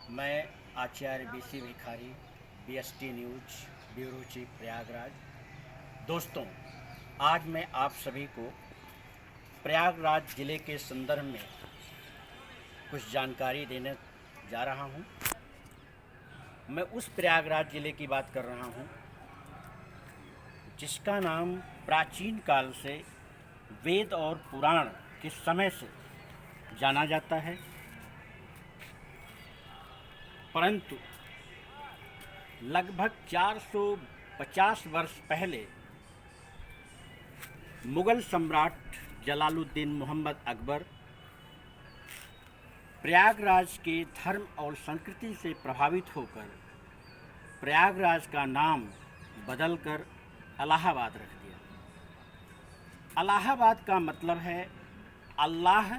मैं आचार्य बीसी भिखारी, BST news, bureau chief Prayagraj. दोस्तों, आज मैं आप सभी को प्रयागराज ज़िले के संदर्भ में कुछ जानकारी देने जा रहा हूं। मैं उस प्रयागराज ज़िले की बात कर रहा हूं जिसका नाम प्राचीन काल से वेद और पुराण के समय से जाना जाता है, परंतु लगभग 450 वर्ष पहले मुगल सम्राट जलालुद्दीन मोहम्मद अकबर प्रयागराज के धर्म और संस्कृति से प्रभावित होकर प्रयागराज का नाम बदलकर इलाहाबाद रख दिया। इलाहाबाद का मतलब है अल्लाह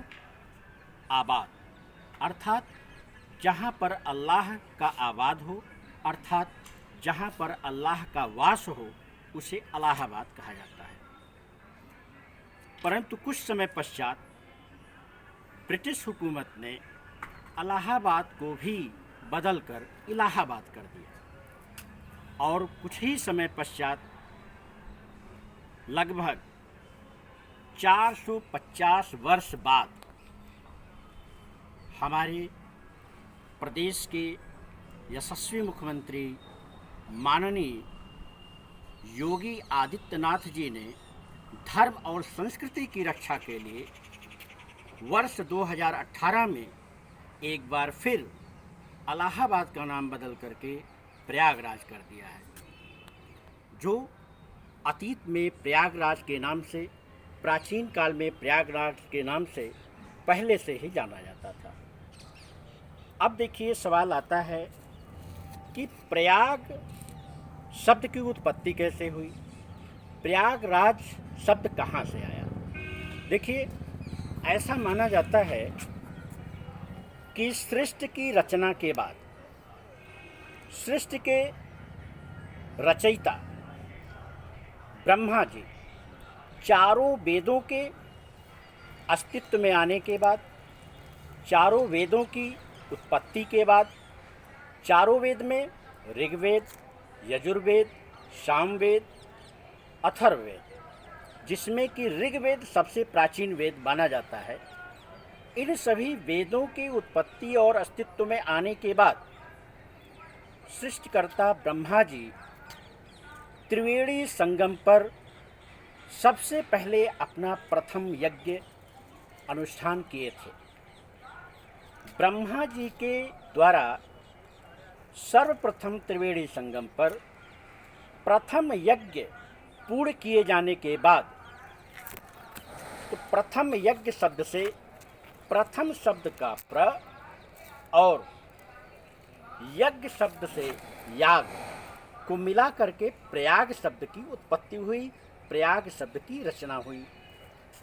आबाद, अर्थात जहाँ पर अल्लाह का आबाद हो, अर्थात जहाँ पर अल्लाह का वास हो, उसे इलाहाबाद कहा जाता है। परंतु कुछ समय पश्चात ब्रिटिश हुकूमत ने इलाहाबाद को भी बदलकर इलाहाबाद कर दिया और कुछ ही समय पश्चात लगभग 450 वर्ष बाद हमारे प्रदेश के यशस्वी मुख्यमंत्री माननीय योगी आदित्यनाथ जी ने धर्म और संस्कृति की रक्षा के लिए वर्ष 2018 में एक बार फिर इलाहाबाद का नाम बदल करके प्रयागराज कर दिया है, जो अतीत में प्रयागराज के नाम से, प्राचीन काल में प्रयागराज के नाम से पहले से ही जाना जाता था। अब देखिए, सवाल आता है कि प्रयाग शब्द की उत्पत्ति कैसे हुई, प्रयागराज शब्द कहाँ से आया। देखिए, ऐसा माना जाता है कि सृष्टि की रचना के बाद सृष्टि के रचयिता ब्रह्मा जी चारों वेदों के अस्तित्व में आने के बाद, चारों वेदों की उत्पत्ति के बाद, चारों वेद में ऋग्वेद, यजुर्वेद, सामवेद, अथर्ववेद, जिसमें कि ऋग्वेद सबसे प्राचीन वेद माना जाता है, इन सभी वेदों की उत्पत्ति और अस्तित्व में आने के बाद सृष्टिकर्ता ब्रह्मा जी त्रिवेणी संगम पर सबसे पहले अपना प्रथम यज्ञ अनुष्ठान किए थे। ब्रह्मा जी के द्वारा सर्वप्रथम त्रिवेणी संगम पर प्रथम यज्ञ पूर्ण किए जाने के बाद, तो प्रथम यज्ञ शब्द से प्रथम शब्द का प्र और यज्ञ शब्द से याग को मिला करके प्रयाग शब्द की उत्पत्ति हुई, प्रयाग शब्द की रचना हुई।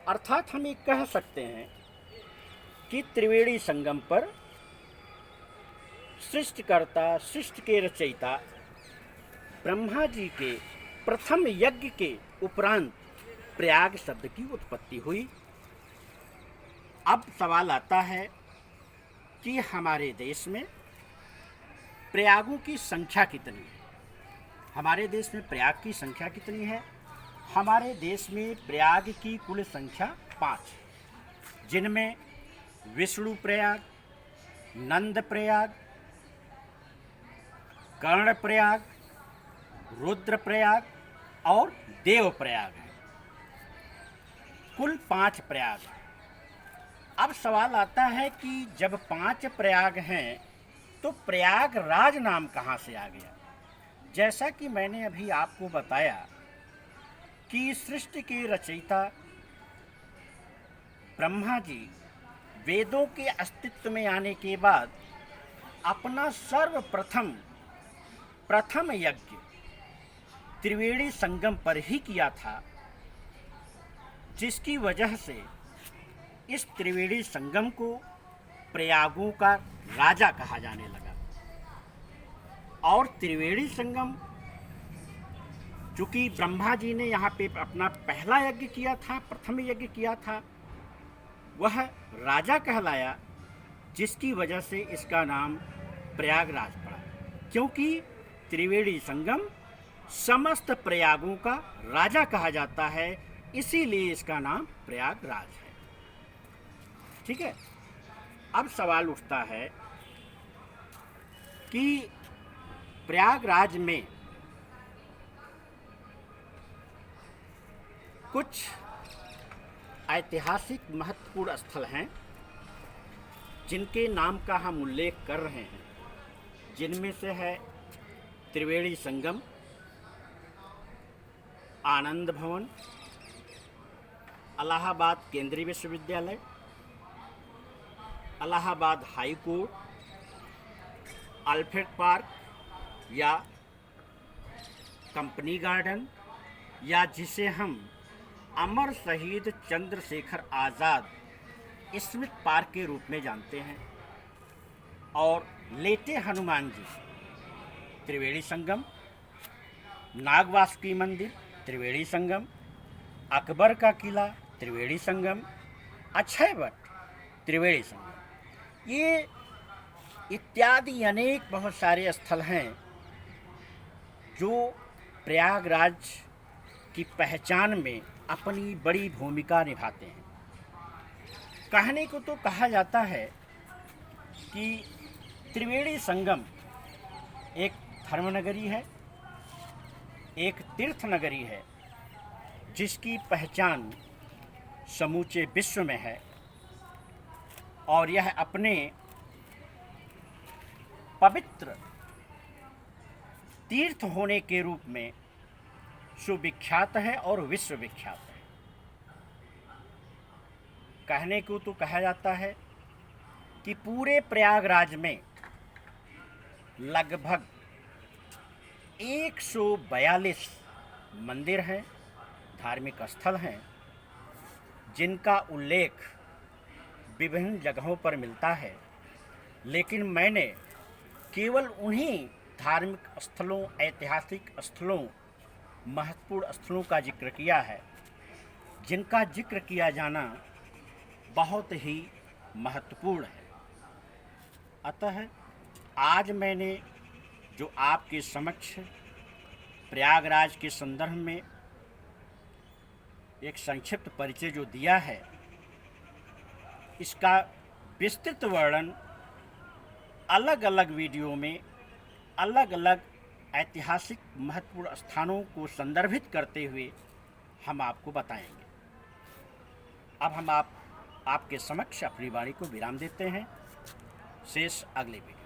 अर्थात हम ये कह सकते हैं कि त्रिवेणी संगम पर सृष्टिकर्ता, सृष्टि के रचयिता ब्रह्मा जी के प्रथम यज्ञ के उपरांत प्रयाग शब्द की उत्पत्ति हुई। अब सवाल आता है कि हमारे देश में प्रयागों की संख्या कितनी है। हमारे देश में प्रयाग की संख्या कितनी है? हमारे देश में प्रयाग की कुल संख्या 5 है, जिनमें विष्णु प्रयाग, नंद प्रयाग, कर्ण प्रयाग, रुद्र प्रयाग और देव प्रयाग है। कुल 5 प्रयाग हैं। अब सवाल आता है कि जब 5 प्रयाग हैं तो प्रयागराज नाम कहाँ से आ गया। जैसा कि मैंने अभी आपको बताया कि सृष्टि के रचयिता ब्रह्मा जी वेदों के अस्तित्व में आने के बाद अपना सर्वप्रथम प्रथम यज्ञ त्रिवेणी संगम पर ही किया था, जिसकी वजह से इस त्रिवेणी संगम को प्रयागों का राजा कहा जाने लगा। और त्रिवेणी संगम, चूँकि ब्रह्मा जी ने यहाँ पे अपना पहला यज्ञ किया था, प्रथम यज्ञ किया था, वह राजा कहलाया, जिसकी वजह से इसका नाम प्रयागराज पड़ा, क्योंकि त्रिवेणी संगम समस्त प्रयागों का राजा कहा जाता है, इसीलिए इसका नाम प्रयागराज है। ठीक है। अब सवाल उठता है कि प्रयागराज में कुछ ऐतिहासिक महत्वपूर्ण स्थल हैं जिनके नाम का हम उल्लेख कर रहे हैं, जिनमें से है त्रिवेणी संगम, आनंद भवन, इलाहाबाद केंद्रीय विश्वविद्यालय, Allahabad high court, Alfred park या कंपनी गार्डन, या जिसे हम अमर शहीद चंद्रशेखर आज़ाद स्मृति पार्क के रूप में जानते हैं, और लेटे हनुमान जी त्रिवेणी संगम, नागवासुकी मंदिर त्रिवेणी संगम, अकबर का किला त्रिवेणी संगम, अक्षय वट त्रिवेणी संगम, ये इत्यादि अनेक बहुत सारे स्थल हैं जो प्रयागराज की पहचान में अपनी बड़ी भूमिका निभाते हैं। कहने को तो कहा जाता है कि त्रिवेणी संगम एक धर्मनगरी है, एक तीर्थ नगरी है, जिसकी पहचान समूचे विश्व में है, और यह अपने पवित्र तीर्थ होने के रूप में सुविख्यात है और विश्वविख्यात है। कहने को तो कहा जाता है कि पूरे प्रयागराज में लगभग 142 मंदिर हैं, धार्मिक स्थल हैं, जिनका उल्लेख विभिन्न जगहों पर मिलता है, लेकिन मैंने केवल उन्हीं धार्मिक स्थलों, ऐतिहासिक स्थलों, महत्वपूर्ण स्थलों का जिक्र किया है जिनका जिक्र किया जाना बहुत ही महत्वपूर्ण है। अतः आज मैंने जो आपके समक्ष प्रयागराज के संदर्भ में एक संक्षिप्त परिचय जो दिया है, इसका विस्तृत वर्णन अलग अलग वीडियो में अलग अलग ऐतिहासिक महत्वपूर्ण स्थानों को संदर्भित करते हुए हम आपको बताएंगे। अब हम आपके समक्ष अपनी वाणी को विराम देते हैं। शेष अगले वीडियो।